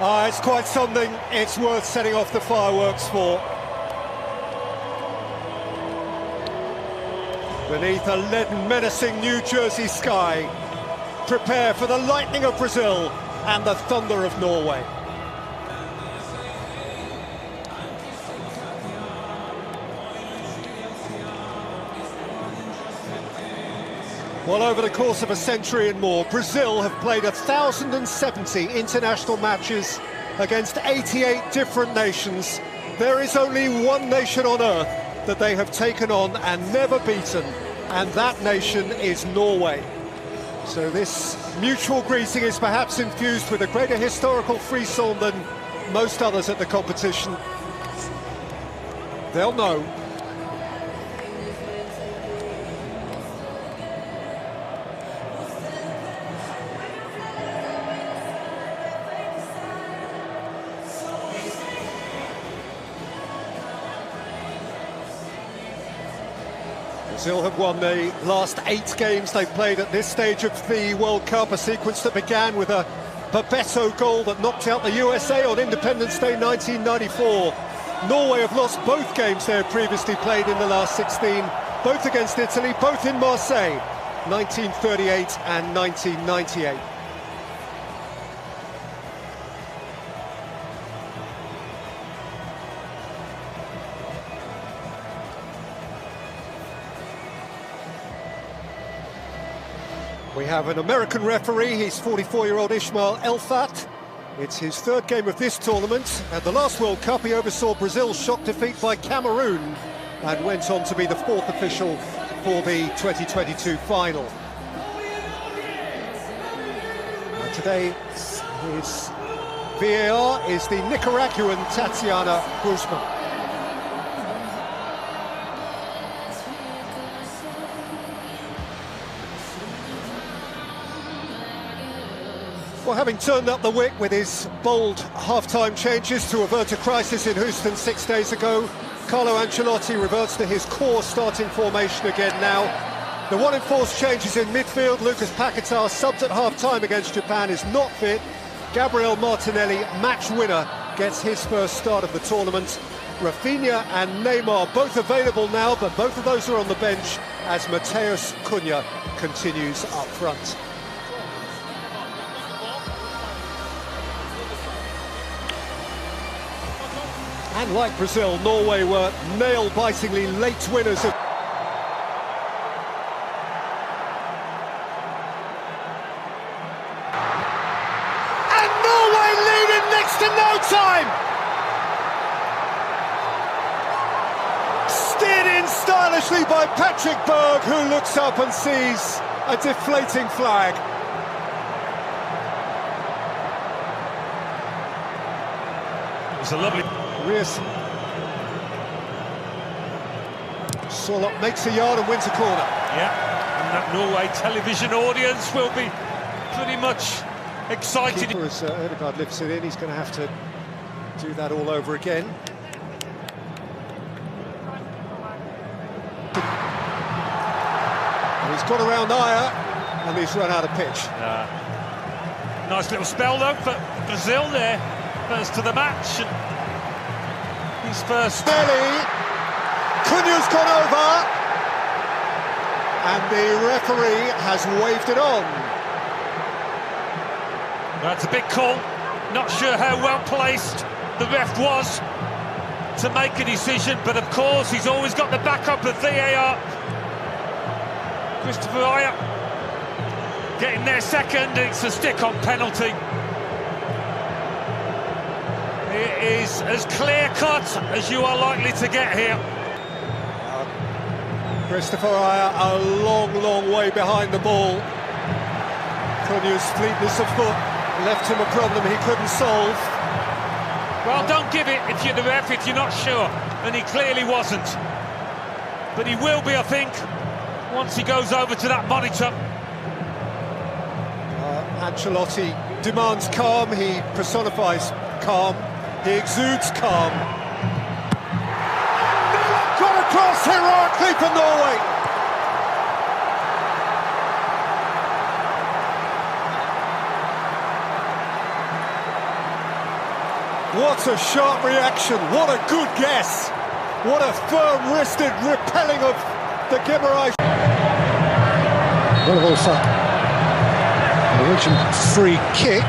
It's quite something. It's worth setting off the fireworks for. Beneath a leaden, menacing New Jersey sky, prepare for the lightning of Brazil and the thunder of Norway. Well, over the course of a century and more, Brazil have played 1,070 international matches against 88 different nations. There is only one nation on earth that they have taken on and never beaten, and that nation is Norway. So this mutual greeting is perhaps infused with a greater historical frisson than most others at the competition. They'll know. Brazil have won the last 8 games they've played at this stage of the World Cup, a sequence that began with a Bebeto goal that knocked out the USA on Independence Day 1994. Norway have lost both games they had previously played in the last 16, both against Italy, both in Marseille, 1938 and 1998. We have an American referee, he's 44-year-old Ismail Elfat. It's his 3rd game of this tournament. At the last World Cup, he oversaw Brazil's shock defeat by Cameroon and went on to be the 4th official for the 2022 final. And today, his VAR is the Nicaraguan Tatiana Guzman. Well, having turned up the wick with his bold half-time changes to avert a crisis in Houston 6 days ago, Carlo Ancelotti reverts to his core starting formation again now. The one enforced changes in midfield. Lucas Paquetá, subbed at half-time against Japan, is not fit. Gabriel Martinelli, match winner, gets his first start of the tournament. Rafinha and Neymar both available now, but both of those are on the bench as Matheus Cunha continues up front. And like Brazil, Norway were nail-bitingly late winners of... And Norway lead in next to no time! Steered in stylishly by Patrick Berg, who looks up and sees a deflating flag. It was a lovely... Solot makes a yard and wins a corner. Yeah, and that Norway television audience will be pretty much excited. Keeper, as Ødegaard lifts it in, he's going to have to do that all over again. And he's got around Ayer, and he's run out of pitch. Nice little spell though for Brazil there, first to the match. And his first. Belly, Cunha's gone over, and the referee has waved it on. That's a big call. Not sure how well placed the ref was to make a decision, but of course he's always got the backup of VAR. Christopher Ayer getting their second. It's a stick-on penalty. It is as clear-cut as you are likely to get here. Christopher Ayer a long, long way behind the ball. Cunha's fleetness of foot left him a problem he couldn't solve. Well, don't give it if you're the ref, if you're not sure, and he clearly wasn't. But he will be, I think, once he goes over to that monitor. Ancelotti demands calm, he personifies calm. He exudes calm. Got across heroically for Norway. What a sharp reaction, what a good guess. What a firm-wristed repelling of the Guimarães. Wolf, an original free kick.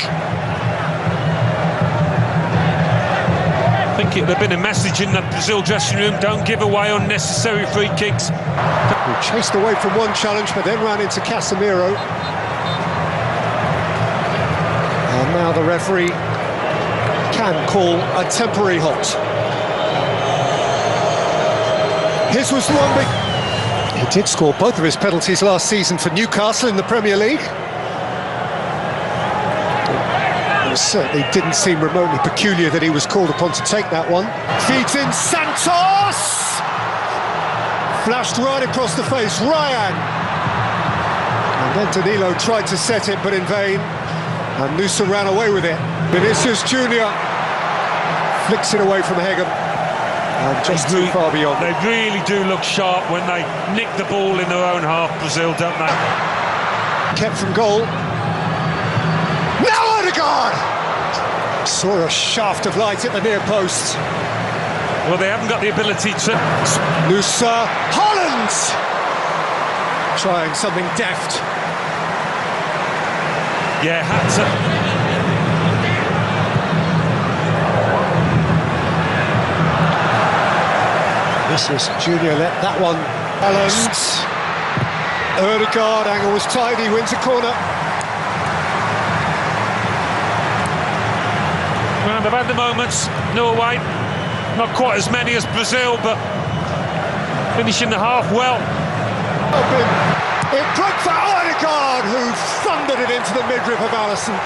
I think there'd been a message in the Brazil dressing room: don't give away unnecessary free kicks. He chased away from one challenge, but then ran into Casemiro. And now the referee can call a temporary halt. His was the one big. He did score both of his penalties last season for Newcastle in the Premier League. It certainly didn't seem remotely peculiar that he was called upon to take that one. Feeds in Santos! Flashed right across the face, Ryan! And then Danilo tried to set it, but in vain. And Nusa ran away with it. Vinicius Junior flicks it away from Hegem. And just too far beyond. They really do look sharp when they nick the ball in their own half, Brazil, don't they? Kept from goal. Now Odegaard! Saw a shaft of light at the near post. Well, they haven't got the ability to... Nusa, Holland! Trying something deft. Yeah, had to... Vinicius Junior let that one balance. Odegaard, angle was tidy, wins a corner. Well, they've had the moments, Norway. Not quite as many as Brazil, but finishing the half well. It broke for Odegaard, who thundered it into the midriff of Alisson.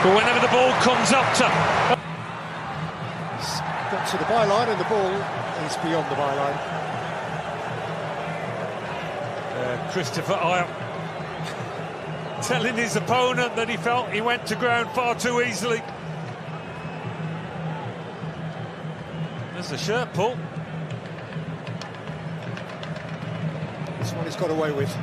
But whenever the ball comes up to... Got to the byline, and the ball is beyond the byline. Christopher Ayer telling his opponent that he felt he went to ground far too easily. There's the shirt pull. This one he's got away with.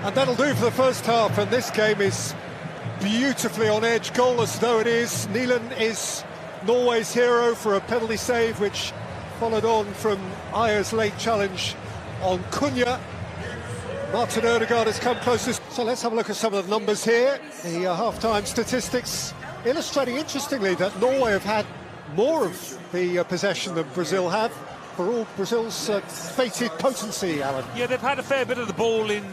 And that'll do for the first half, and this game is beautifully on edge, goalless though it is. Neelan is Norway's hero for a penalty save, which followed on from Ayer's late challenge on Cunha. Martin Odegaard has come closest. So let's have a look at some of the numbers here. The half-time statistics illustrating, interestingly, that Norway have had more of the possession than Brazil have, for all Brazil's fated potency, Alan. Yeah, they've had a fair bit of the ball in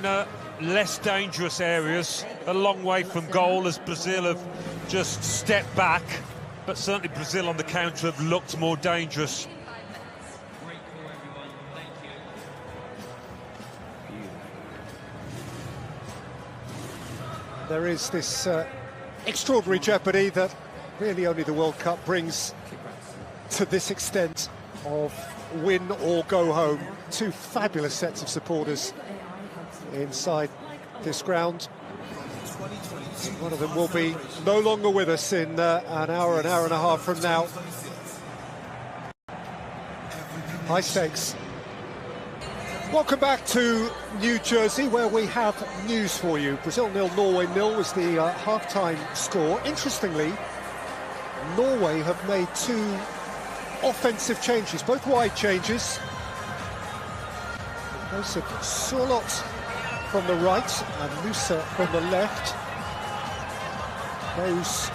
less dangerous areas, a long way from goal, as Brazil have just stepped back. But certainly Brazil on the counter have looked more dangerous. There is this extraordinary jeopardy that really only the World Cup brings to this extent of win or go home. Two fabulous sets of supporters inside this ground. One of them will be no longer with us in an hour and a half from now. High stakes. Welcome back to New Jersey, where we have news for you. Brazil 0, Norway 0 was the half-time score. Interestingly, Norway have made two offensive changes, both wide changes. Those of Surlot from the right and Nusa from the left. Those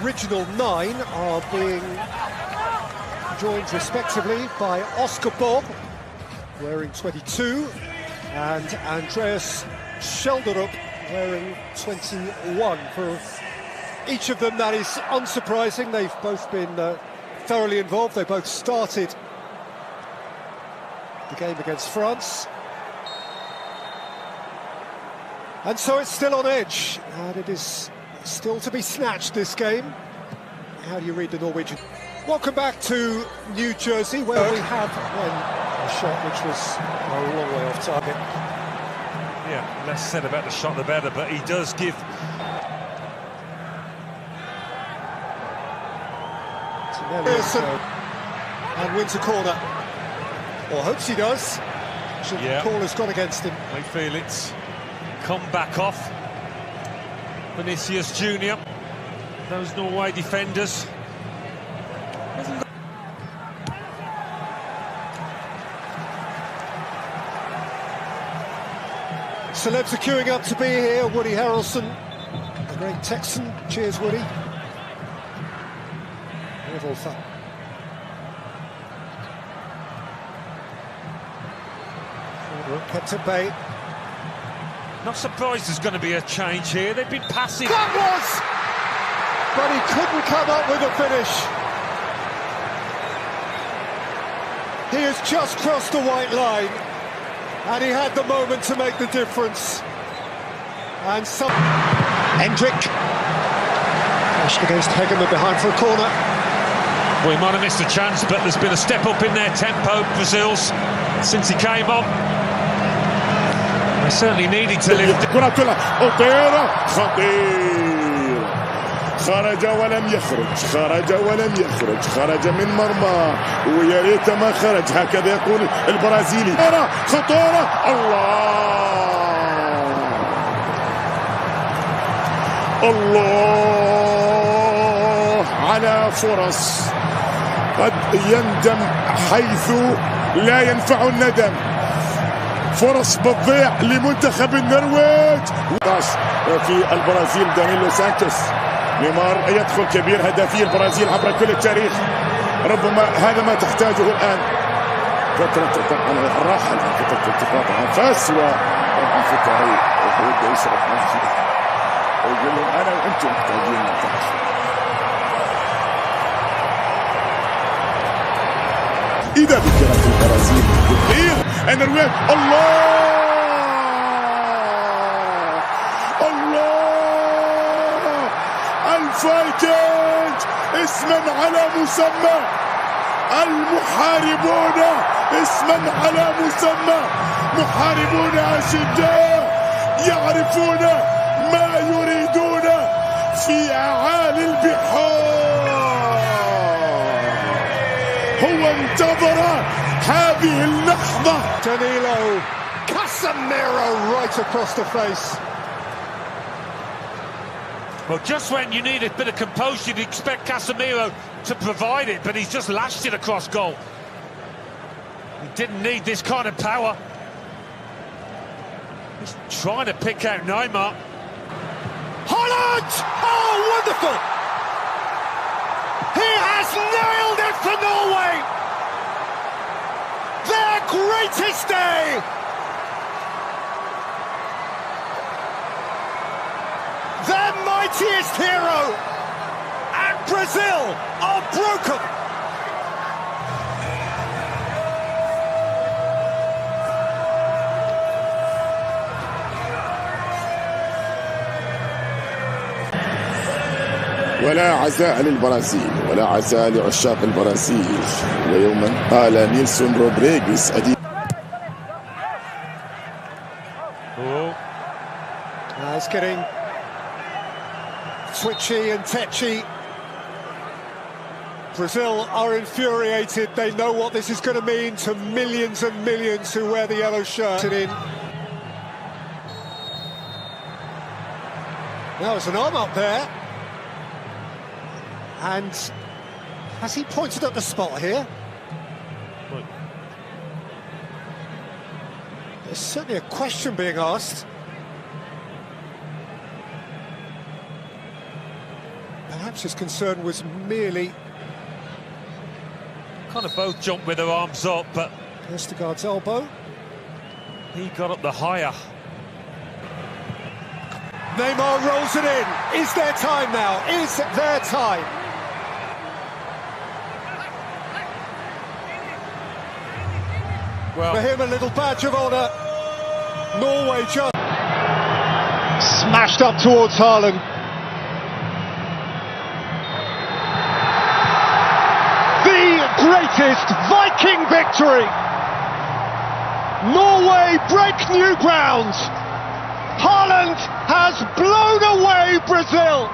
original 9 are being joined respectively by Oscar Bob, wearing 22, and Andreas Schelderup, wearing 21. For each of them, that is unsurprising. They've both been thoroughly involved. They both started the game against France. And so it's still on edge, and it is still to be snatched, this game. How do you read the Norwegian? Welcome back to New Jersey, where we have a shot which was a long way off target. Yeah, less said about the shot the better, but he does give... And wins a corner, or hopes he does. The call has gone against him. They feel it's come back off. Vinicius Junior. Those Norway defenders. Celebs are queuing up to be here. Woody Harrelson, the great Texan. Cheers, Woody. Little fun. Kept at bay. Not surprised there's going to be a change here. They've been passive. That was! But he couldn't come up with a finish. He has just crossed the white line, and he had the moment to make the difference. And some... Hendrick. Pushed against Hegeman behind for a corner. Well, he might have missed a chance, but there's been a step up in their tempo, Brazil's, since he came on. They certainly needed to lift. الكرة كلها أطيرة خطير، خرج ولم يخرج، خرج ولم يخرج، خرج من مرمى ويا ريت ما خرج، هكذا يقول البرازيلي. خطورة الله على فرص قد يندم حيث لا ينفع الندم. فرص بتضيع لمنتخب النرويج. في البرازيل دانيلو سانتوس. نيمار يدخل كبير هدافي البرازيل عبر كل التاريخ. ربما هذا ما تحتاجه الآن. فترة طبعا الراحة فترة التقاط أنفاس وطبعا فترة يبدأ يشرب نفسه ويقول لهم أنا وأنتم محتاجين نتعاش. إذا ذكرت البرازيل بالخير النرويج. الله الفايكنج اسما على مسمى، المحاربون اسما على مسمى، محاربون أشداء يعرفون ما يريدون في أعالي البحار. هو انتظر هذه اللحظة. Danilo, Casemiro right across the face. Well, just when you need a bit of composure, you'd expect Casemiro to provide it, but he's just lashed it across goal. He didn't need this kind of power. He's trying to pick out Neymar. Holland! Oh, wonderful! He has nailed it for Norway! Their greatest day! Their mightiest hero! And Brazil are broken! ولا عزاء للبرازيل، ولا عزاء لعشاق البرازيل. ويوما قال نيلسون رودريغيز It's getting twitchy and tetchy. Brazil are infuriated. They know what this is going to mean to millions and millions who wear the yellow shirt. Now there's an arm up there. And has he pointed at the spot here? There's certainly a question being asked. Perhaps his concern was merely... Kind of both jumped with their arms up, but... Vestergaard's elbow. He got up the higher. Neymar rolls it in. Is there time now? Is there time? Well, for him, a little badge of honour. Norway just smashed up towards Haaland. The greatest Viking victory. Norway break new ground. Haaland has blown away Brazil.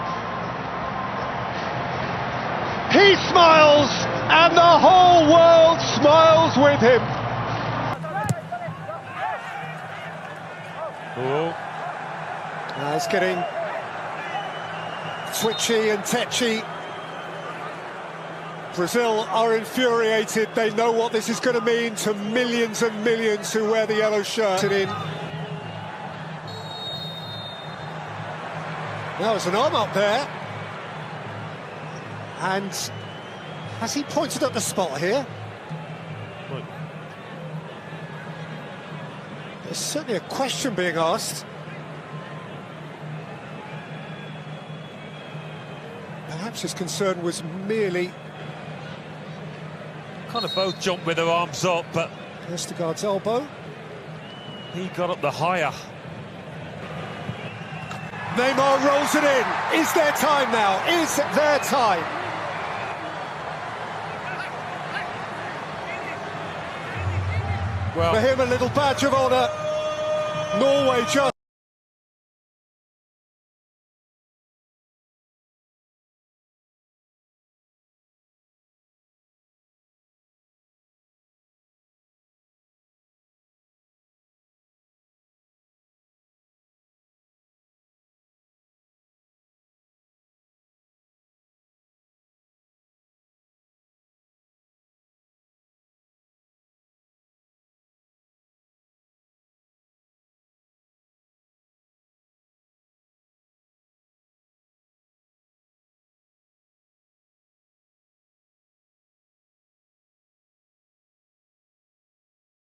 He smiles, and the whole world smiles with him. oh, It's getting twitchy and tetchy. Brazil are infuriated. They know what this is going to mean to millions and millions who wear the yellow shirt. Now there's an arm up there. And has he pointed at the spot here? Right. There's certainly a question being asked. Perhaps his concern was merely... Kind of both jumped with their arms up, but Vestergaard's elbow. he got up the higher. Neymar rolls it in. Is there time now? Is there time? Well, For him, a little badge of honour. Norway just...